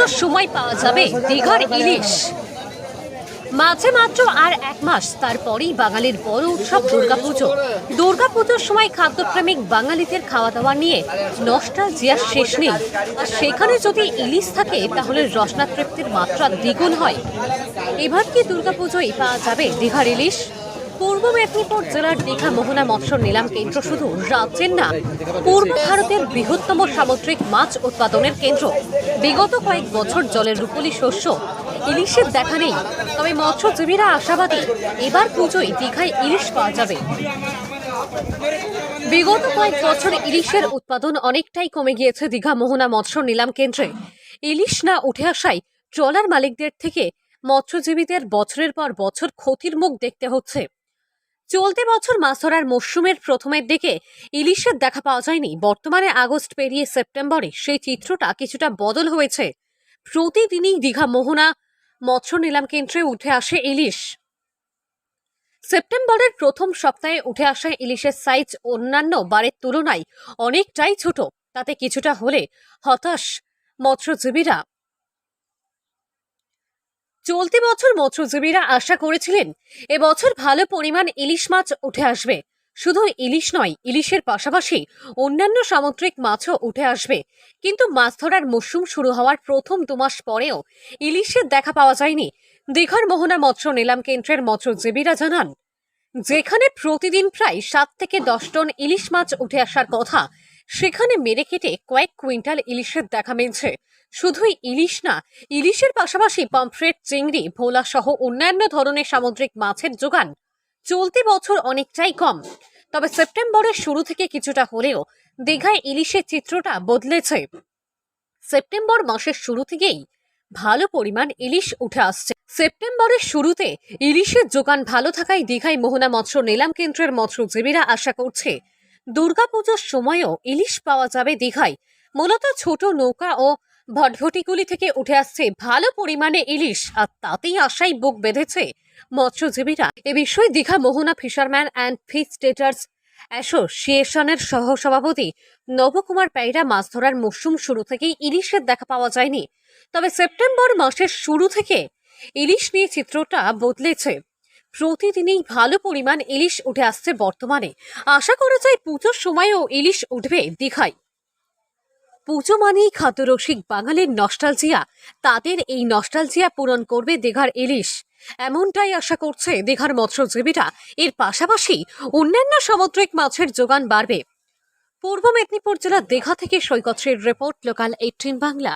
দুর্গাপুজোর সময় পাওয়া যাবে দীঘার ইলিশ। মাঝে মাত্র আর এক মাস, তারপরেই বাঙালির বড় উৎসব দুর্গাপুজো। দুর্গাপুজোর সময় খাদ্যপ্রেমিক বাঙালিদের খাওয়া দাওয়া নিয়ে নস্টালজিয়ার শেষ নেই। আর সেখানে যদি ইলিশ থাকে তাহলে রসনা তৃপ্তির মাত্রা দ্বিগুণ হয়। এবার কি দুর্গাপুজোয় পাওয়া যাবে দীঘার ইলিশ? পূর্ব মেদিনীপুর জেলার দীঘা মোহনা মৎস্য নিলাম কেন্দ্র শুধু রাজ্যের না, পূর্ব ভারতের বৃহত্তম সামুদ্রিক মাছ উৎপাদনের কেন্দ্র। বিগত কয়েক বছর জলের রূপলি শস্য ইলিশের দেখা নেই, তবে মৎস্যজীবীরা আশাবাদী এবার পুজোয় দীঘায় ইলিশ পাওয়া যাবে। বিগত কয়েক বছর ইলিশের উৎপাদন অনেকটাই কমে গিয়েছে দীঘা মোহনা মৎস্য নিলাম কেন্দ্রে। ইলিশ না উঠে আসায় ট্রলার মালিকদের থেকে মৎস্যজীবীদের বছরের পর বছর ক্ষতির মুখ দেখতে হচ্ছে। চলতি বছর মাছ ধরার মরশুমের প্রথমের দিকে ইলিশের দেখা পাওয়া যায়নি। বর্তমানে আগস্ট পেরিয়ে সেপ্টেম্বরে সেই চিত্রটা কিছুটা বদল হয়েছে। প্রতিদিনই দীঘা মোহনা মৎস্য নিলাম কেন্দ্রে উঠে আসে ইলিশ। সেপ্টেম্বরের প্রথম সপ্তাহে উঠে আসা ইলিশের সাইজ অন্যান্য বারের তুলনায় অনেকটাই ছোট। তাতে কিছুটা হলে হতাশ মৎস্যজীবীরা। চলতি বছর মৎস্যজীবীরা আশা করেছিলেন এবছর ভালো পরিমাণ ইলিশ মাছ উঠে আসবে। শুধু ইলিশ নয়, ইলিশের পাশাপাশি অন্যান্য সামুদ্রিক মাছও উঠে আসবে। কিন্তু মাছ ধরার মরশুম শুরু হওয়ার প্রথম 2 মাস পরেও ইলিশের দেখা পাওয়া যায়নি। দীঘার মোহনা মৎস্য নিলাম কেন্দ্রের মৎস্যজীবীরা জানান, যেখানে প্রতিদিন প্রায় 7 থেকে 10 টন ইলিশ মাছ উঠে আসার কথা, সেখানে মেরে কেটে কয়েক কুইন্টাল ইলিশের দেখা মিলছে। শুধুই ইলিশ না, ইলিশের পাশাপাশি পমফ্রেট, চিংড়ি, ভোলা সহ অন্যান্য ধরনের সামুদ্রিক মাছের যোগান চলতি বছর অনেকটাই কম। তবে সেপ্টেম্বরের শুরু থেকে কিছুটা হলেও দীঘায় ইলিশের চিত্রটা বদলেছে। সেপ্টেম্বর মাসের শুরু থেকেই ভালো পরিমাণ ইলিশ উঠে আসছে। সেপ্টেম্বরের শুরুতে ইলিশের যোগান ভালো থাকায় দীঘায় মোহনা মৎস্য নিলাম কেন্দ্রের মৎস্যজীবীরা আশা করছে দুর্গাপুজোর সময়ও ইলিশ পাওয়া যাবে দীঘায়। মূলত ছোট নৌকা ও ভটভটিগুলি থেকে উঠে আসছে ভালো পরিমাণে ইলিশ, আর তাতেই আশায় বুক বেঁধেছে মৎস্যজীবীরা। এ বিষয়ে দীঘা মোহনা ফিশারম্যান অ্যান্ড ফিশ ট্রেডার্স অ্যাসোসিয়েশনের সহসভাপতি নবকুমার পাইরা মাছ ধরার মরশুম শুরু থেকেই ইলিশের দেখা পাওয়া যায়নি। তবে সেপ্টেম্বর মাসের শুরু থেকে ইলিশ নিয়ে চিত্রটা বদলেছে। প্রতিদিনই ভালো পরিমাণ ইলিশ উঠে আসছে বর্তমানে। আশা করা যায় পুজোর সময়ও ইলিশ উঠবে দীঘায়। পুজো মানেই খাদ্যরসিক বাঙালির নস্টালজিয়া, তাদের এই নস্টালজিয়া পূরণ করবে দীঘার ইলিশ, এমনটাই আশা করছে দীঘার মৎস্যজীবীরা। এর পাশাপাশি অন্যান্য সামুদ্রিক মাছের যোগান বাড়বে। পূর্ব মেদিনীপুর জেলার দীঘা থেকে সৈকত শ্রীর রিপোর্ট, লোকাল 18 বাংলা।